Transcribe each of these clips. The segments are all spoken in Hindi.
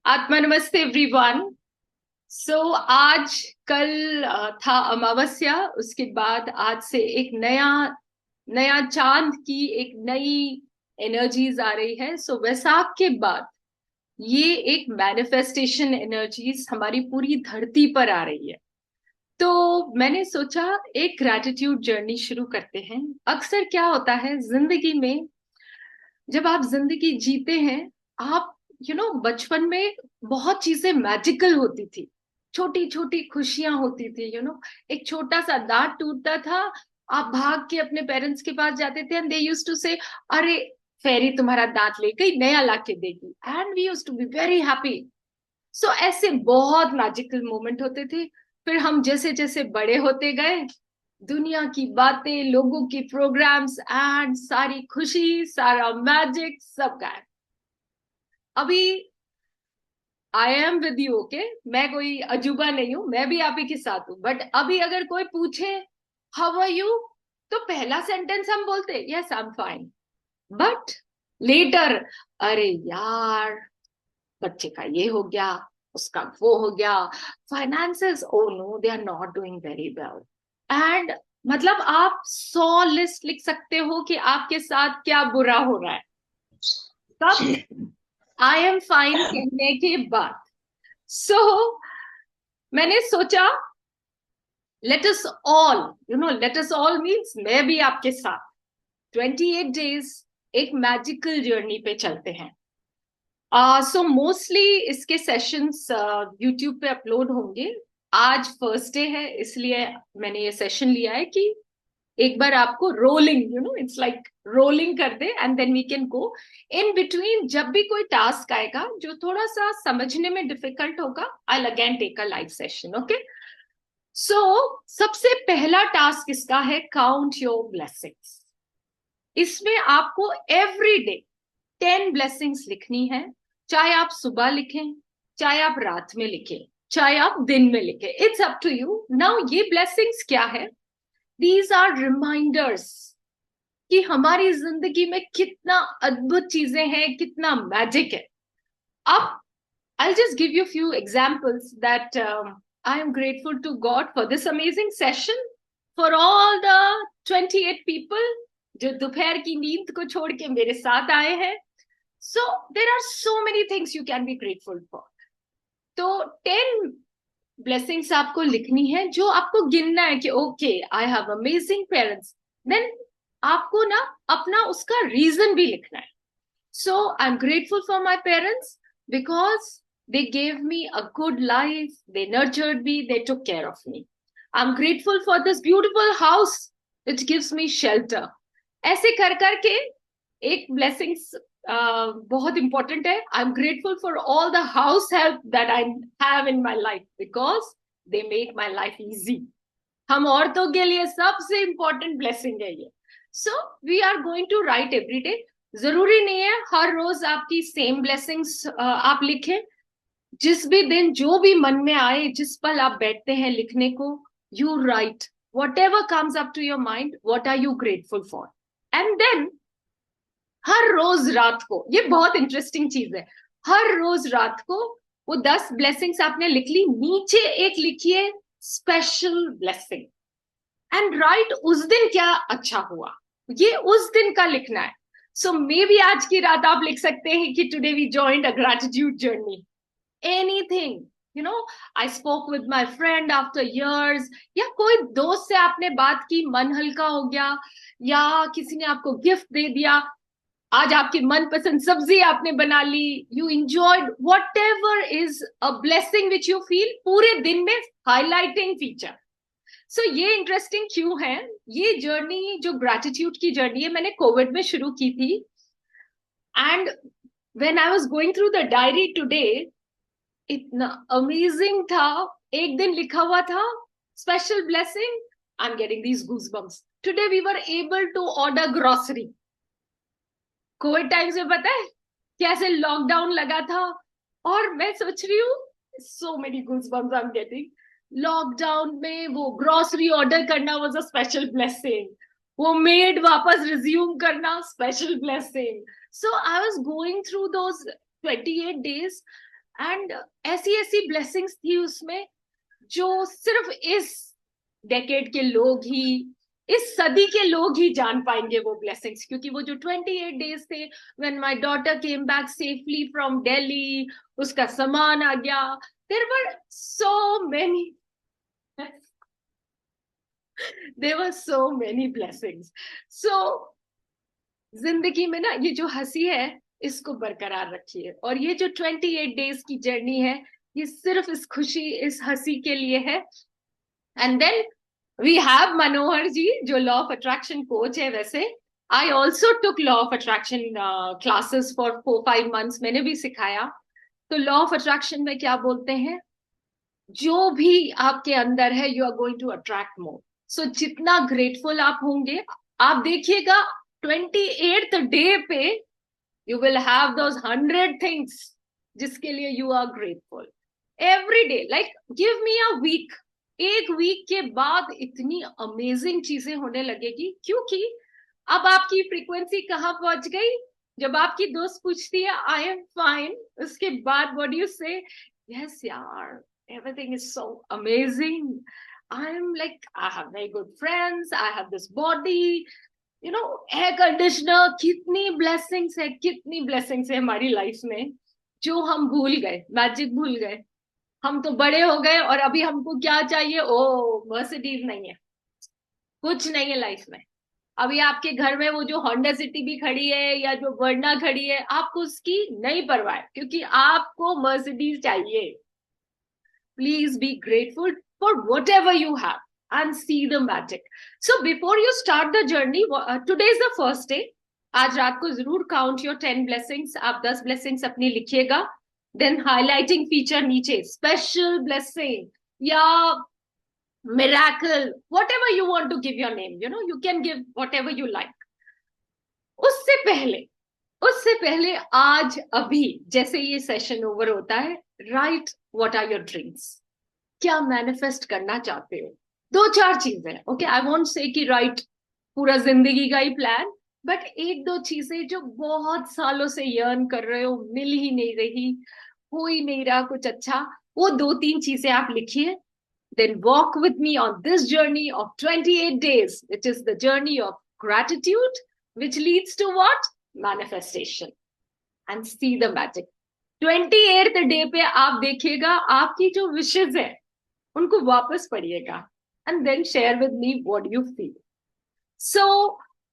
आत्मा नमस्ते एवरीवन। सो आज कल था अमावस्या। उसके बाद आज से एक नया नया चांद की एक नई एनर्जीज आ रही है। सो वैसाख के बाद ये एक मैनिफेस्टेशन एनर्जीज हमारी पूरी धरती पर आ रही है। तो मैंने सोचा एक ग्रैटिट्यूड जर्नी शुरू करते हैं। अक्सर क्या होता है जिंदगी में, जब आप जिंदगी जीते हैं, आप बचपन में बहुत चीजें मैजिकल होती थी। छोटी छोटी खुशियां होती थी। एक छोटा सा दांत टूटता था, आप भाग के अपने पेरेंट्स के पास जाते थे एंड दे यूज्ड टू से, अरे फेरी तुम्हारा दांत ले गई, नया ला के देगी, and we used to be very happy. So ऐसे बहुत मैजिकल मोमेंट होते थे। फिर हम जैसे जैसे बड़े होते गए, दुनिया की बातें, लोगों की प्रोग्राम्स एंड सारी खुशी, सारा मैजिक सब गायब। अभी I am with you, okay. मैं कोई अजूबा नहीं हूं, मैं भी आप ही के साथ हूं। बट अभी अगर कोई पूछे हाउ आर यू, तो पहला सेंटेंस हम बोलते yes I am fine. But later, अरे यार, बच्चे का ये हो गया, उसका वो हो गया, finances, oh no they are not doing very well. And मतलब आप 100 लिस्ट लिख सकते हो कि आपके साथ क्या बुरा हो रहा है। तब आई एम फाइन कहने के बाद सो मैंने सोचा, let us all, let us all means मैं भी आपके साथ 28 डेज एक मैजिकल जर्नी पे चलते हैं। सो मोस्टली इसके सेशंस यूट्यूब पे अपलोड होंगे। आज फर्स्ट डे है, इसलिए मैंने ये सेशन लिया है कि एक बार आपको रोलिंग, इट्स लाइक रोलिंग कर दे and then we can go in between. जब भी कोई टास्क आएगा जो थोड़ा सा समझने में डिफिकल्ट होगा, I again take a live session, okay. So सबसे पहला टास्क इसका है काउंट योर ब्लेसिंग्स। इसमें आपको एवरी डे 10 ब्लेसिंग्स लिखनी है। चाहे आप सुबह लिखें, चाहे आप रात में लिखें, चाहे आप दिन में लिखें, it's up to you. Now ये ब्लेसिंग्स क्या है? दीज आर रिमाइंडर्स कि हमारी जिंदगी में कितना अद्भुत चीजें हैं, कितना मैजिक है। अब I'll just give you a few examples that I am grateful to God for this amazing session, for all the 28 people जो दोपहर की नींद को छोड़ के मेरे साथ आए हैं। So there are so many things you can be grateful for. तो 10 ब्लेसिंग्स आपको लिखनी है, जो आपको गिनना है कि okay I have amazing parents. Then आपको ना अपना उसका रीजन भी लिखना है। So I am grateful for my parents because they gave me a good life, they nurtured me, they took care of me. I'm grateful for this beautiful house which gives me shelter. ऐसे कर करके एक ब्लेसिंग्स बहुत इंपॉर्टेंट है। I am grateful for all the house help that I have in my life because they make my life easy. हम औरतों के लिए सबसे इंपॉर्टेंट ब्लेसिंग है ये। So we are going to write every day. जरूरी नहीं है हर रोज आपकी सेम ब्लेसिंग्स आप लिखें। जिस भी दिन जो भी मन में आए, जिस पल आप बैठते हैं लिखने को, you write whatever comes up to your mind, what are you grateful for. And then हर रोज रात को, ये बहुत इंटरेस्टिंग चीज है, हर रोज रात को वो 10 ब्लेसिंग्स आपने लिख ली, नीचे एक लिखिए स्पेशल ब्लेसिंग एंड राइट उस दिन क्या अच्छा हुआ, ये उस दिन का लिखना है। सो मे बी आज की रात आप लिख सकते हैं कि today we joined a gratitude journey. anything, I spoke with my friend after years, या कोई दोस्त से आपने बात की, मन हल्का हो गया, या किसी ने आपको गिफ्ट दे दिया, आज आपकी मनपसंद सब्जी आपने बना ली, you enjoyed whatever is a blessing which you feel, पूरे दिन में हाईलाइटिंग फीचर। सो ये इंटरेस्टिंग क्यों है? ये जर्नी जो ग्रैटिट्यूड की जर्नी है, मैंने कोविड में शुरू की थी। And when I was going through the diary today, इतना अमेजिंग था। एक दिन लिखा हुआ था special blessing, I am getting these goosebumps, today we were able to order grocery. Covid times में पता है कैसे लॉकडाउन लगा था, और मैं सोच रही हूँ so many goosebumps I am getting. Lockdown में वो ग्रोसरी ऑर्डर करना वाज अ स्पेशल ब्लेसिंग, वो मेड वापस रिज्यूम करना special blessing. So I was going through those 28 days and ऐसी ऐसी ब्लेसिंग्स थी उसमें जो सिर्फ इस डेकेड के लोग ही, इस सदी के लोग ही जान पाएंगे वो ब्लेसिंग्स, क्योंकि वो जो 28 डेज थे, when my daughter came back safely from Delhi, उसका सामान आ गया, there were so many there were so many blessings. So जिंदगी में ना ये जो हंसी है इसको बरकरार रखिए, और ये जो 28 डेज की जर्नी है ये सिर्फ इस खुशी, इस हंसी के लिए है. एंड देन वी हैव मनोहर जी जो लॉ ऑफ अट्रैक्शन कोच है. वैसे I also took law of attraction classes for 4-5 months, मैंने भी सिखाया. तो लॉ ऑफ अट्रैक्शन में क्या बोलते हैं, जो भी आपके अंदर है you are going to attract more. So जितना ग्रेटफुल आप होंगे, आप देखिएगा 28th डे पे you will have those 100 things जिसके लिए you are grateful every day. Like give me a week, एक वीक के बाद इतनी अमेजिंग चीजें होने लगेगी, क्योंकि अब आपकी फ्रीक्वेंसी कहाँ पहुंच गई. जब आपकी दोस्त पूछती है आई एम फाइन, उसके बाद व्हाट डू यू से, यस यार everything is so amazing, I'm like I have very good friends, I have this body, you know, air conditioner. कितनी ब्लेसिंग्स है, कितनी ब्लेसिंग्स है हमारी लाइफ में जो हम भूल गए, मैजिक भूल गए. हम तो बड़े हो गए और अभी हमको क्या चाहिए, ओ मर्सिडीज नहीं है, कुछ नहीं है लाइफ में. अभी आपके घर में वो जो होंडा सिटी भी खड़ी है या जो वर्ना खड़ी है, आपको उसकी नहीं परवाह है, क्योंकि आपको मर्सिडीज चाहिए. Please be grateful for whatever you have and see the magic. So before you start the journey, today is the first day. आज रात को जरूर count your 10 blessings. आप 10 blessings अपनी लिखिएगा. Then highlighting feature नीचे special blessing या miracle, whatever you want to give your name. You know, you can give whatever you like. उससे पहले आज अभी जैसे ये सेशन ओवर होता है, right what are your dreams. क्या मैनिफेस्ट करना चाहते हो, 2-4 चीजें. ओके, आई वोंट से कि राइट पूरा जिंदगी का ही प्लान, बट 1-2 चीजें जो बहुत सालों से यर्न कर रहे हो, मिल ही नहीं रही, हो ही नहीं रहा कुछ अच्छा, वो 2-3 चीजें आप लिखिए. Then walk with me on this journey of 28 days, which is the journey of gratitude, which leads to what, manifestation, and see the magic. 28th day पे आप देखिएगा आपकी जो विशेज है उनको वापस पढ़िएगा, and then share with me what you feel. So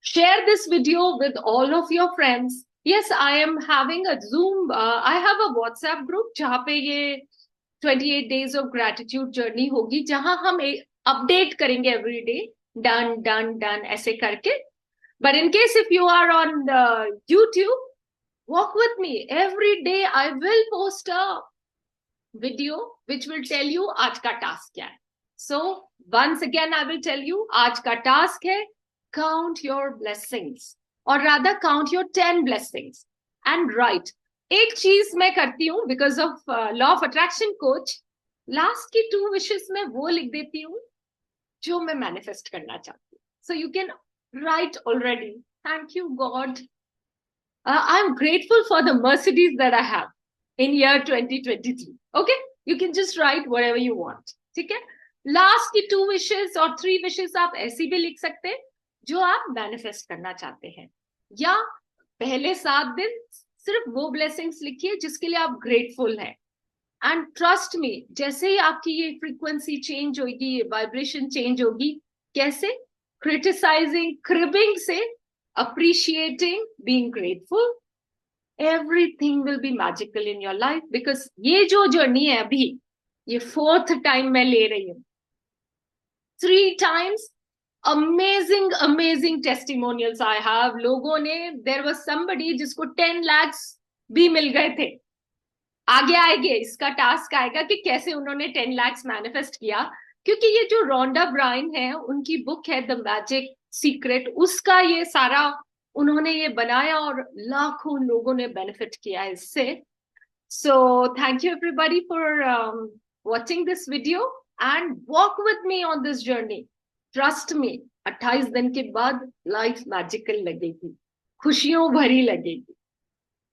share this video with all of your friends. Yes, I am having a Zoom, I have a WhatsApp group जहां पे ये 28 days ऑफ ग्रैटिट्यूड जर्नी होगी, जहां हम अपडेट करेंगे every day, done done done ऐसे करके. But in case if you are on YouTube, walk with me. Every day I will post a video which will tell you आज का टास्क क्या है. So once again I will tell you आज का टास्क है count your blessings, or rather count your 10 blessings and write. एक चीज मैं करती हूँ because of law of attraction coach, last की 2 wishes में वो लिख देती हूँ जो मैं manifest करना चाहती हूँ. So you can write already. Thank you, God. I'm grateful for the Mercedes that I have in year 2023. Okay? You can just write whatever you want. ठीक है? Last की 2 wishes और 3 wishes आप ऐसी भी लिख सकते हैं जो आप manifest करना चाहते हैं. या पहले 7 दिन सिर्फ वो blessings लिखिए जिसके लिए आप grateful हैं. And trust me, जैसे ही आपकी ये frequency change होगी, ये vibration change होगी, कैसे? Criticizing, cribbing से appreciating, being grateful, everything will be magical in your life. Because ये जो journey है अभी, ये 4th time मैं ले रही हूँ. 3 times amazing testimonials I have. लोगों ने, there was somebody जिसको 10 lakhs भी मिल गए थे. आगे आएंगे, इसका टास्क आएगा कि कैसे उन्होंने 10 lakhs मैनिफेस्ट किया, क्योंकि ये जो रोंडा ब्रायन है उनकी बुक है द मैजिक सीक्रेट, उसका ये सारा उन्होंने ये बनाया और लाखों लोगों ने बेनिफिट किया इससे. So thank you everybody for watching this video and walk with me on this journey. Trust me, 28 दिन के बाद लाइफ मैजिकल लगेगी, खुशियों भरी लगेगी.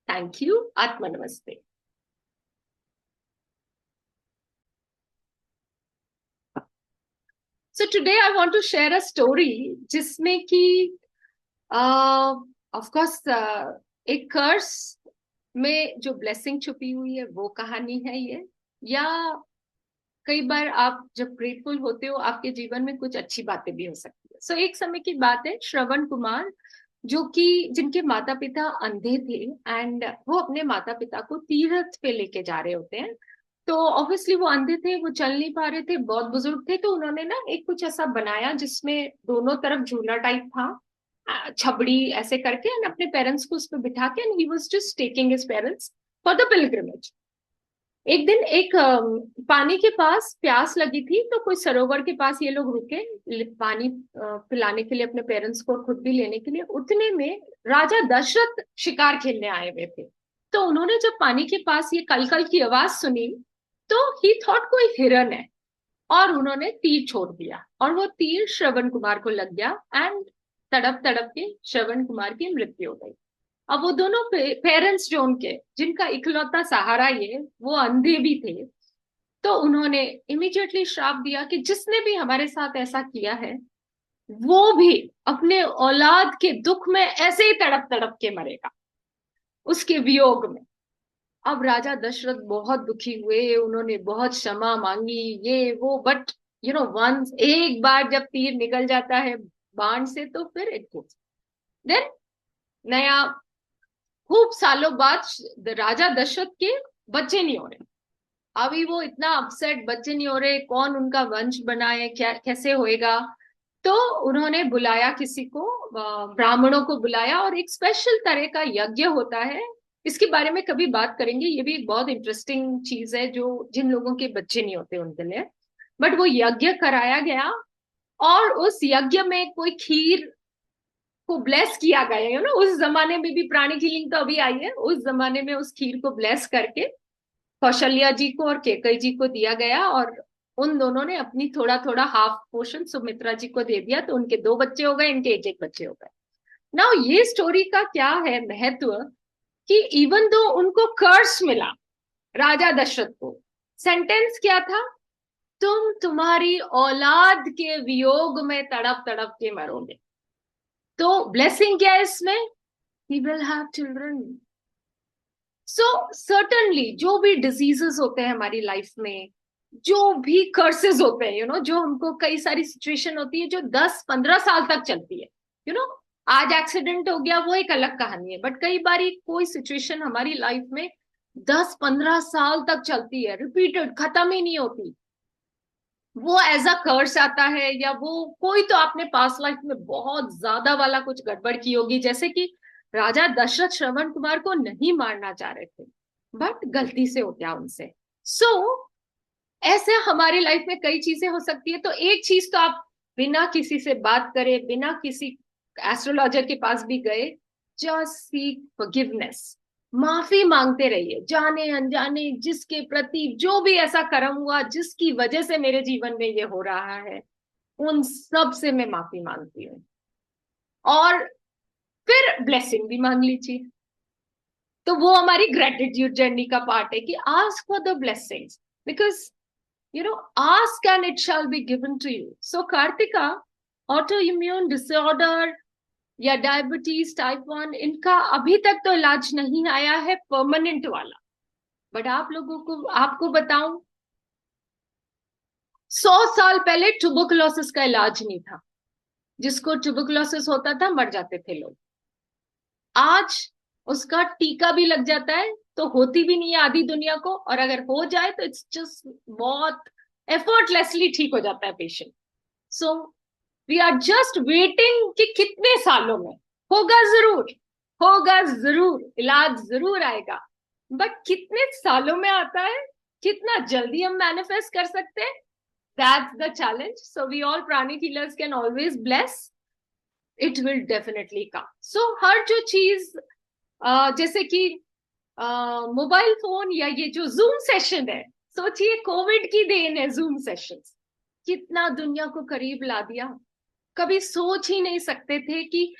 Thank you. आत्मा नमस्ते. So today I want to share a story जिसमें कि ऑफ कोर्स एक कर्स में जो ब्लेसिंग छुपी हुई है वो कहानी है ये, या कई बार आप जब ग्रेटफुल होते हो आपके जीवन में कुछ अच्छी बातें भी हो सकती है। सो एक समय की बात है, श्रवण कुमार जो कि जिनके माता पिता अंधे थे, एंड वो अपने माता पिता को तीर्थ पे लेके जा रहे होते हैं। तो ऑब्वियसली वो अंधे थे, वो चल नहीं पा रहे थे, बहुत बुजुर्ग थे, तो उन्होंने ना एक कुछ ऐसा बनाया जिसमें दोनों तरफ झूला टाइप था, छबड़ी ऐसे करके, एंड अपने पेरेंट्स को उस पर बिठा के, and he was just taking his parents for the pilgrimage. एक दिन एक पानी के पास प्यास लगी थी, तो कोई सरोवर के पास ये लोग रुके पानी पिलाने के लिए अपने पेरेंट्स को और खुद भी लेने के लिए। उतने में राजा दशरथ शिकार खेलने आए हुए थे। तो उन्होंने जब पानी के पास ये कलकल की आवाज सुनी तो ही थॉट कोई हिरन है, और उन्होंने तीर छोड़ दिया, और वो तीर श्रवण कुमार को लग गया, एंड तड़प तड़प के श्रवण कुमार की मृत्यु हो गई। अब वो दोनों पेरेंट्स जो उनके, जिनका इकलौता सहारा ये, वो अंधे भी थे। तो उन्होंने इमीडिएटली श्राप दिया कि जिसने भी हमारे साथ ऐसा किया है वो भी अपने औलाद के दुख में ऐसे ही तड़प तड़प के मरेगा, उसके वियोग में। अब राजा दशरथ बहुत दुखी हुए, उन्होंने बहुत क्षमा मांगी, ये वो, बट वंस एक बार जब तीर निकल जाता है बाण से तो फिर इट गोस। देन नया खूब सालों बाद राजा दशरथ के बच्चे नहीं हो रहे। अभी वो इतना अपसेट, बच्चे नहीं हो रहे, कौन उनका वंश बनाए, क्या कैसे होएगा। तो उन्होंने बुलाया किसी को, ब्राह्मणों को बुलाया, और एक स्पेशल तरह का यज्ञ होता है, इसके बारे में कभी बात करेंगे, ये भी एक बहुत इंटरेस्टिंग चीज है जो जिन लोगों के बच्चे नहीं होते उनके लिए। बट वो यज्ञ कराया गया, और उस यज्ञ में कोई खीर को ब्लेस किया गया, उस जमाने में भी, प्राणी हीलिंग तो अभी आई है, उस जमाने में उस खीर को ब्लेस करके कौशल्या जी को और केकई जी को दिया गया, और उन दोनों ने अपनी थोड़ा थोड़ा हाफ पोर्शन सुमित्रा जी को दे दिया, तो उनके 2 बच्चे हो गए, इनके एक बच्चे हो गए। नाउ ये स्टोरी का क्या है महत्व, कि इवन दो उनको कर्स मिला, राजा दशरथ को सेंटेंस क्या था, तुम तुम्हारी औलाद के वियोग में तड़प तड़प के मरोगे। तो ब्लेसिंग क्या है इसमें, he will have children. So certainly जो भी डिजीजेस होते हैं हमारी लाइफ में, जो भी कर्सेस होते हैं, जो हमको, कई सारी सिचुएशन होती है जो 10-15 साल तक चलती है, आज एक्सीडेंट हो गया वो एक अलग कहानी है, बट कई बार कोई सिचुएशन हमारी लाइफ में 10-15 साल तक चलती है, रिपीटेड, खत्म ही नहीं होती। वो एज अ कर्स आता है, या वो कोई तो आपने पास्ट लाइफ में बहुत ज्यादा वाला कुछ गड़बड़ की होगी, जैसे कि राजा दशरथ श्रवण कुमार को नहीं मारना चाह रहे थे बट गलती से हो गया उनसे। सो ऐसे हमारी लाइफ में कई चीजें हो सकती है। तो एक चीज तो आप बिना किसी से बात करे, बिना किसी एस्ट्रोलॉजर के पास भी गए, जस्ट सीक फॉरगिवनेस, माफी मांगते रहिए, जाने अनजाने जिसके प्रति जो भी ऐसा कर्म हुआ जिसकी वजह से मेरे जीवन में ये हो रहा है, उन सब से मैं माफी मांगती हूँ, और फिर ब्लेसिंग भी मांग लीजिए। तो वो हमारी ग्रेटिट्यूड जर्नी का पार्ट है कि ask for the blessings, because ask and it shall be given to you. So Kartika, autoimmune disorder या डायबिटीज टाइप 1, इनका अभी तक तो इलाज नहीं आया है परमानेंट वाला, बट आप लोगों को, आपको बताऊं, 100 साल पहले ट्यूबरकुलोसिस का इलाज नहीं था, जिसको ट्यूबरकुलोसिस होता था मर जाते थे लोग। आज उसका टीका भी लग जाता है तो होती भी नहीं है आधी दुनिया को, और अगर हो जाए तो इट्स जस्ट बहुत एफर्टलेसली ठीक हो जाता है patient. So we are just waiting कि कितने सालों में होगा, जरूर होगा, जरूर इलाज जरूर आएगा, बट कितने सालों में आता है, कितना जल्दी हम मैनिफेस्ट कर सकते हैं, that's the challenge. So we all pranic healers can always bless, it will definitely come. So हर जो चीज, जैसे कि मोबाइल फोन या ये जो जूम सेशन है, सोचिए कोविड की देन है जूम सेशंस, कितना दुनिया को करीब ला दिया। कभी सोच ही नहीं सकते थे कि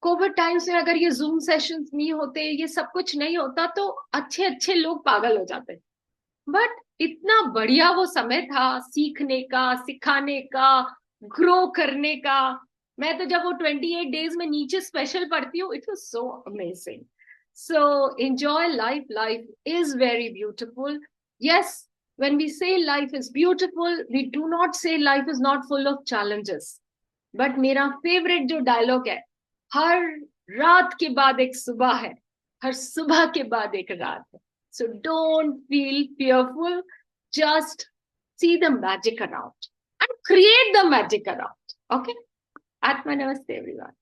कोविड टाइम्स में अगर ये जूम सेशंस नहीं होते, ये सब कुछ नहीं होता, तो अच्छे अच्छे लोग पागल हो जाते। बट इतना बढ़िया वो समय था सीखने का, सिखाने का, ग्रो करने का। मैं तो जब वो 28 डेज में नीचे स्पेशल पढ़ती हूँ, it was so amazing. So enjoy life. Life is very beautiful. Yes, when we say life is beautiful, we do not say life is not full of challenges. But मेरा फेवरेट जो डायलॉग है, हर रात के बाद एक सुबह है, हर सुबह के बाद एक रात है. So don't feel fearful, just see the magic around and create the magic around. Okay? Atma Namaste, everyone.